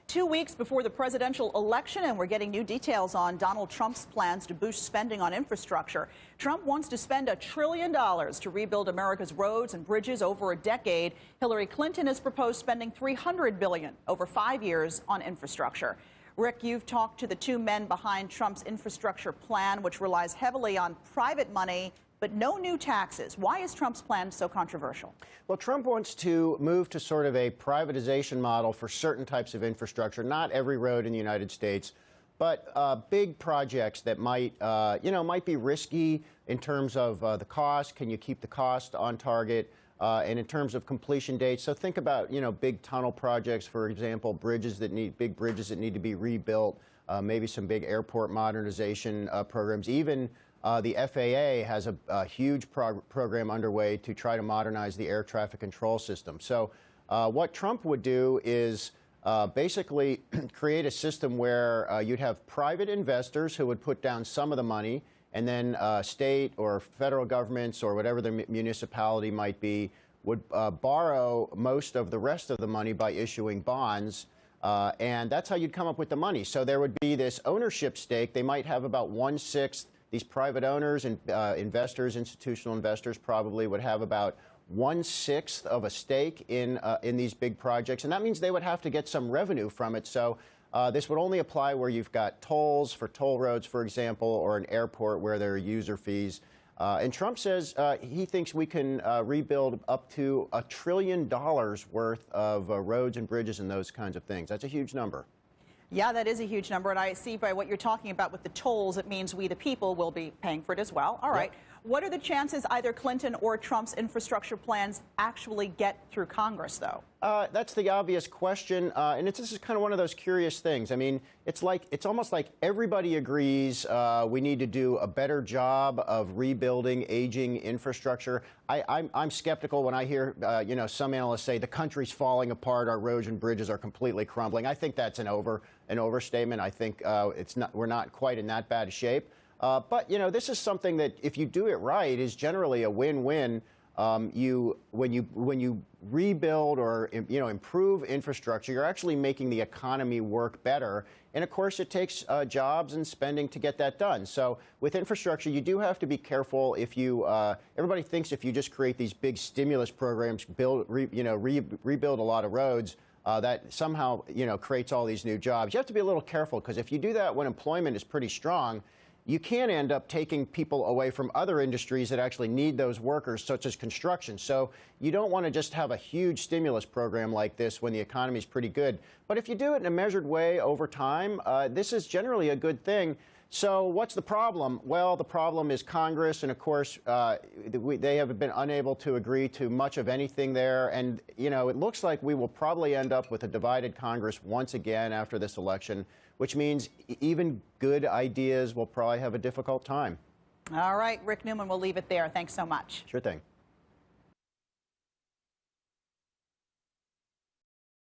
2 weeks before the presidential election, and we're getting new details on Donald Trump's plans to boost spending on infrastructure. Trump wants to spend $1 trillion to rebuild America's roads and bridges over a decade. Hillary Clinton has proposed spending $300 billion over 5 years on infrastructure. Rick, you've talked to the two men behind Trump's infrastructure plan, which relies heavily on private money but no new taxes. Why is Trump's plan so controversial? Well, Trump wants to move to sort of a privatization model for certain types of infrastructure, not every road in the United States, but big projects that might be risky in terms of the cost. Can you keep the cost on target? And in terms of completion dates, so think about, big tunnel projects, for example, big bridges that need to be rebuilt, maybe some big airport modernization programs. Even the FAA has a huge program underway to try to modernize the air traffic control system. So what Trump would do is basically create a system where you'd have private investors who would put down some of the money, and then state or federal governments or whatever the municipality might be would borrow most of the rest of the money by issuing bonds. And that's how you'd come up with the money. So there would be this ownership stake. They might have about 1/6. These private owners and investors, institutional investors, probably would have about 1/6 of a stake in these big projects, and that means they would have to get some revenue from it. So this would only apply where you've got tolls for toll roads, for example, or an airport where there are user fees. And Trump says he thinks we can rebuild up to $1 trillion worth of roads and bridges and those kinds of things. That's a huge number. Yeah, that is a huge number, and I see by what you're talking about with the tolls, it means we, the people, will be paying for it as well. All right. Yep. What are the chances either Clinton or Trump's infrastructure plans actually get through Congress, though? That's the obvious question, and this is kind of one of those curious things. I mean, it's almost like everybody agrees we need to do a better job of rebuilding aging infrastructure. I'm skeptical when I hear some analysts say the country's falling apart, our roads and bridges are completely crumbling. I think that's an overstatement. I think we're not quite in that bad a shape. But this is something that, if you do it right, is generally a win-win. When you rebuild or improve infrastructure, you're actually making the economy work better. And of course, it takes jobs and spending to get that done. So with infrastructure, you do have to be careful. If everybody thinks if you just create these big stimulus programs, rebuild a lot of roads, that somehow creates all these new jobs. You have to be a little careful, because if you do that when employment is pretty strong, you can end up taking people away from other industries that actually need those workers, such as construction. So you don't want to just have a huge stimulus program like this when the economy is pretty good. But if you do it in a measured way over time, this is generally a good thing. So what's the problem? Well, the problem is Congress, and of course, they have been unable to agree to much of anything there. And, it looks like we will probably end up with a divided Congress once again after this election, which means even good ideas will probably have a difficult time. All right, Rick Newman, we'll leave it there. Thanks so much. Sure thing.